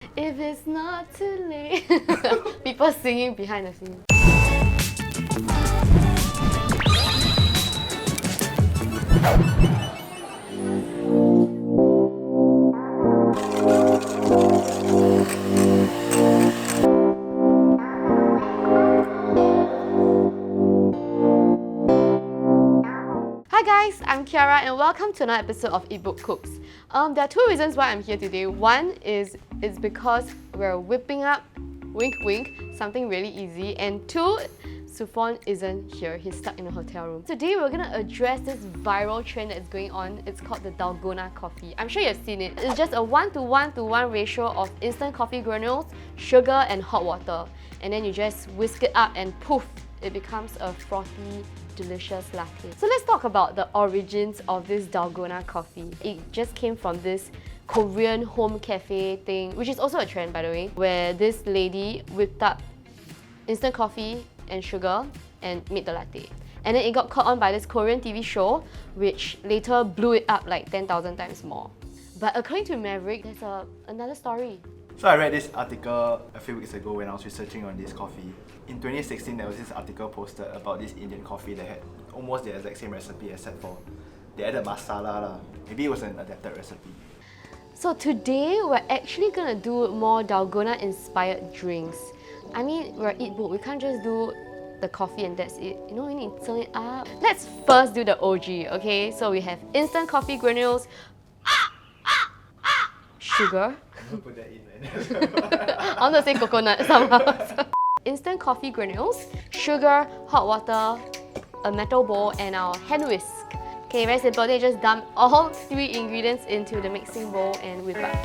If it's not too late. People singing behind the scenes. Hi guys, I'm Chiara and welcome to another episode of Eatbook Cooks. There are two reasons why I'm here today. One is it's because we're whipping up, wink wink, something really easy. And two, Sufon isn't here, he's stuck in a hotel room. Today we're gonna address this viral trend that's going on. It's called the Dalgona Coffee. I'm sure you've seen it. It's just a 1:1:1 ratio of instant coffee granules, sugar and hot water. And then you just whisk it up and poof, it becomes a frothy, delicious latte. So let's talk about the origins of this Dalgona coffee. It just came from this Korean home cafe thing, which is also a trend by the way, where this lady whipped up instant coffee and sugar and made the latte. And then it got caught on by this Korean TV show, which later blew it up like 10,000 times more. But according to Maverick, there's another story. So I read this article a few weeks ago when I was researching on this coffee. In 2016, there was this article posted about this Indian coffee that had almost the exact same recipe except for they added masala lah. Maybe it was an adapted recipe. So today, we're actually gonna do more Dalgona inspired drinks. I mean, we're Eatbook, we can't just do the coffee and that's it. You know, we need to turn it up. Let's first do the OG, okay? So we have instant coffee granules, sugar. Put that in, man. I want to say coconut somehow. Instant coffee granules, sugar, hot water, a metal bowl, and our hand whisk. Okay, very simple. They just dump all three ingredients into the mixing bowl and whip up.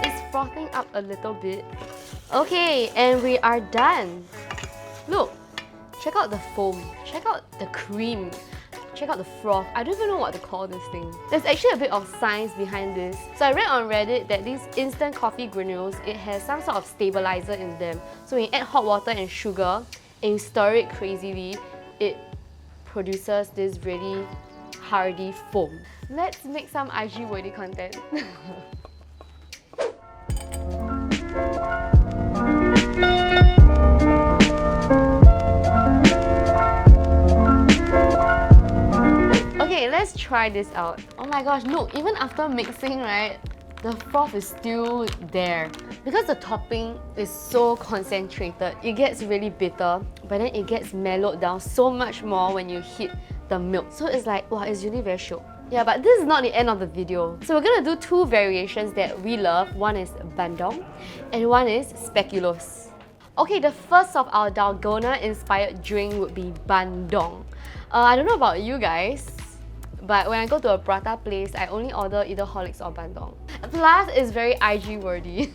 It's frothing up a little bit. Okay, and we are done. Look, check out the foam, check out the cream. Check out the froth. I don't even know what to call this thing. There's actually a bit of science behind this. So I read on Reddit that these instant coffee granules, it has some sort of stabilizer in them. So when you add hot water and sugar and you stir it crazily, it produces this really hardy foam. Let's make some IG worthy content. Okay, let's try this out. Oh my gosh, look, even after mixing, right, the froth is still there. Because the topping is so concentrated, it gets really bitter, but then it gets mellowed down so much more when you heat the milk. So it's like, wow, it's really very shook. Yeah, but this is not the end of the video. So we're gonna do two variations that we love. One is Bandung, and one is Speculoos. Okay, the first of our Dalgona inspired drink would be Bandung. I don't know about you guys, but when I go to a prata place, I only order either Horlicks or Bandung. Plus, it's very IG worthy.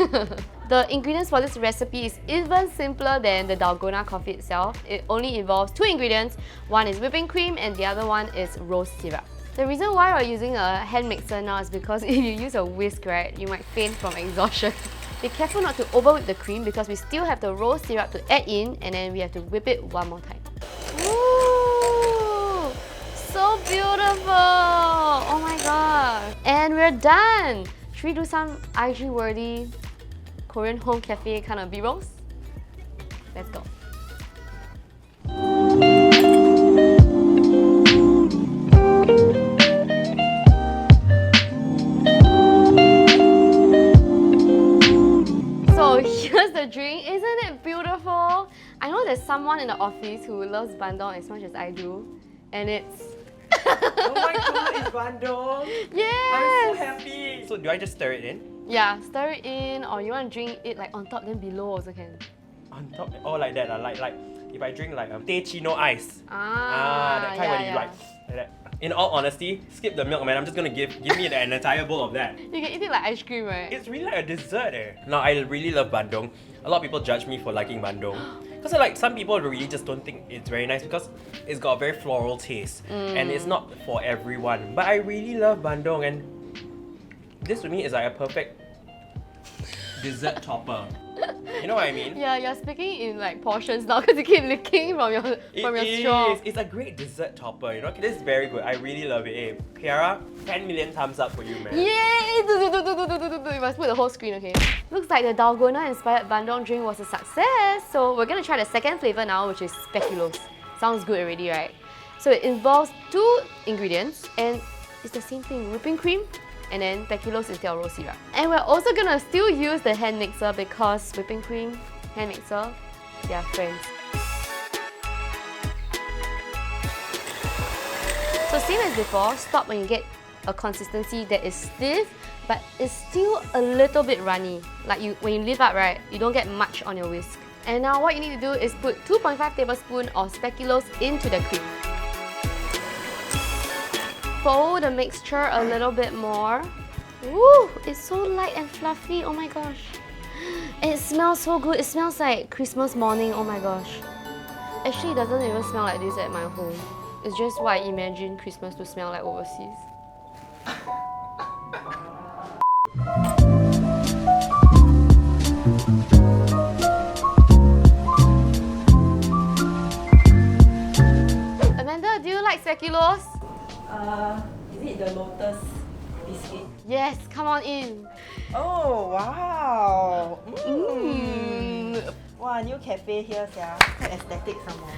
The ingredients for this recipe is even simpler than the Dalgona coffee itself. It only involves two ingredients. One is whipping cream and the other one is rose syrup. The reason why we're using a hand mixer now is because if you use a whisk, right, you might faint from exhaustion. Be careful not to over whip the cream because we still have the rose syrup to add in and then we have to whip it one more time. Ooh, so beautiful! Oh my god! And we're done! Should we do some IG-worthy Korean home cafe kind of B-rolls? Let's go. So here's the drink. Isn't it beautiful? I know there's someone in the office who loves Bandung as much as I do, and it's Oh my god, it's Bandung! yes! I'm so happy! So do I just stir it in? Yeah, stir it in, or you want to drink it like on top, then below also can. On top? Oh, like that. Like if I drink like teh chino ice. That kind yeah, where you like that. In all honesty, skip the milk, man. I'm just gonna give me an entire bowl of that. You can eat it like ice cream, right? It's really like a dessert, eh. No, I really love Bandung. A lot of people judge me for liking Bandung. Because like some people really just don't think it's very nice because it's got a very floral taste and it's not for everyone. But I really love Bandung and this to me is like a perfect dessert topper. You know what I mean? Yeah, you're speaking in like portions now because you keep licking from your straw. It's a great dessert topper, you know? This is very good. I really love it. Hey, Chiara, 10 million thumbs up for you, man. Yay! You must put the whole screen, okay? Looks like the Dalgona inspired Bandung drink was a success. So we're gonna try the second flavor now, which is Speculoos. Sounds good already, right? So it involves 2 ingredients and it's the same thing, whipping cream and then Speculoos instead of rose syrup. And we're also gonna still use the hand mixer because whipping cream, hand mixer, they are friends. So same as before, stop when you get a consistency that is stiff but it's still a little bit runny. Like when you lift up, right, you don't get much on your whisk. And now what you need to do is put 2.5 tablespoons of Speculoos into the cream. Fold the mixture a little bit more. Woo! It's so light and fluffy, oh my gosh. And it smells so good. It smells like Christmas morning, oh my gosh. Actually, it doesn't even smell like this at my home. It's just what I imagine Christmas to smell like overseas. Amanda, do you like Speculoos? Is it the lotus biscuit? Yes, come on in. Oh, wow! Mm. Wow, new cafe here, sia. Quite aesthetic some more.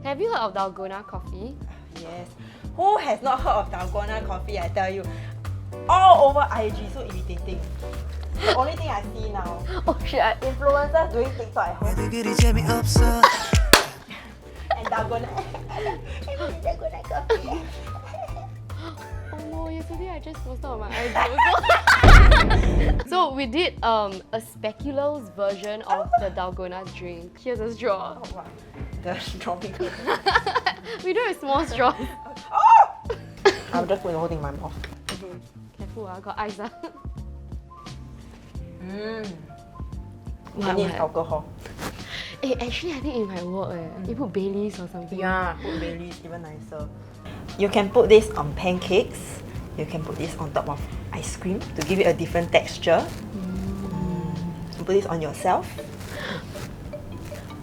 Have you heard of Dalgona Coffee? Yes. Who has not heard of Dalgona Coffee, I tell you? All over IG, so irritating. The only thing I see now, Oh shit, influencers doing TikTok at home. And Dalgona. Dalgona Coffee. Oh no, yesterday I just posted on my IG. So we did a Speculoos version of the Dalgona drink. Here's a straw. Oh, wow. The dropping. We do a small straw. Oh! I'll just put the whole thing in my mouth. Careful, got ice. I need alcohol. Hey, actually I think it might work. You put Baileys or something. Yeah, put Baileys, even nicer. You can put this on pancakes. You can put this on top of ice cream to give it a different texture. You put this on yourself.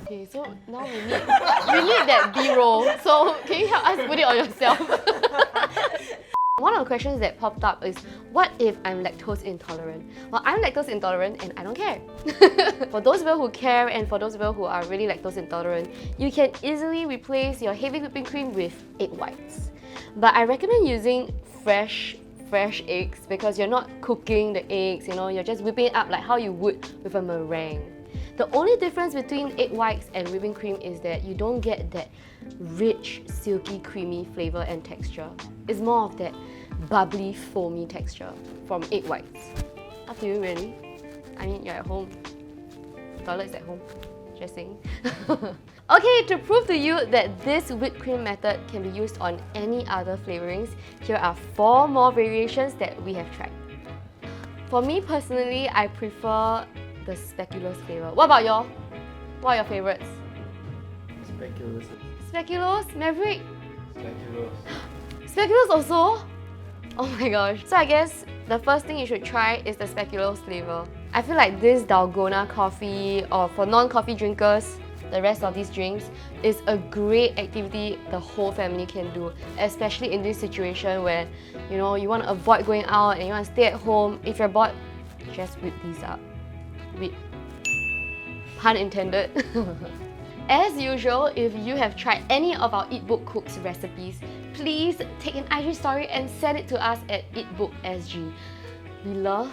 Okay, so now we need that B-roll. So can you help us put it on yourself? One of the questions that popped up is, what if I'm lactose intolerant? Well, I'm lactose intolerant and I don't care. For those people who care and for those people who are really lactose intolerant, you can easily replace your heavy whipping cream with egg whites. But I recommend using fresh eggs because you're not cooking the eggs, you know, you're just whipping it up like how you would with a meringue. The only difference between egg whites and whipping cream is that you don't get that rich, silky, creamy flavor and texture. It's more of that bubbly, foamy texture from egg whites. Up to you, really. I mean, you're at home. The toilet's at home. Just saying. Okay, to prove to you that this whipped cream method can be used on any other flavorings, here are 4 more variations that we have tried. For me personally, I prefer the Speculoos flavor. What about y'all? What are your favorites? Speculoos. Speculoos? Maverick? Speculoos. Speculoos also? Oh my gosh. So I guess the first thing you should try is the Speculoos flavor. I feel like this Dalgona Coffee, or for non-coffee drinkers, the rest of these drinks, is a great activity the whole family can do, especially in this situation where, you know, you want to avoid going out and you want to stay at home. If you're bored, just whip these up. Whip. Pun intended. As usual, if you have tried any of our Eatbook Cooks recipes, please take an IG story and send it to us at eatbooksg. We love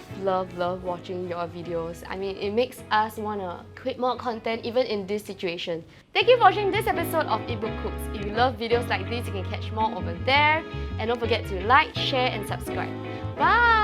watching your videos. I mean, it makes us want to create more content even in this situation. Thank you for watching this episode of Eatbook Cooks. If you love videos like this, you can catch more over there. And don't forget to like, share and subscribe. Bye!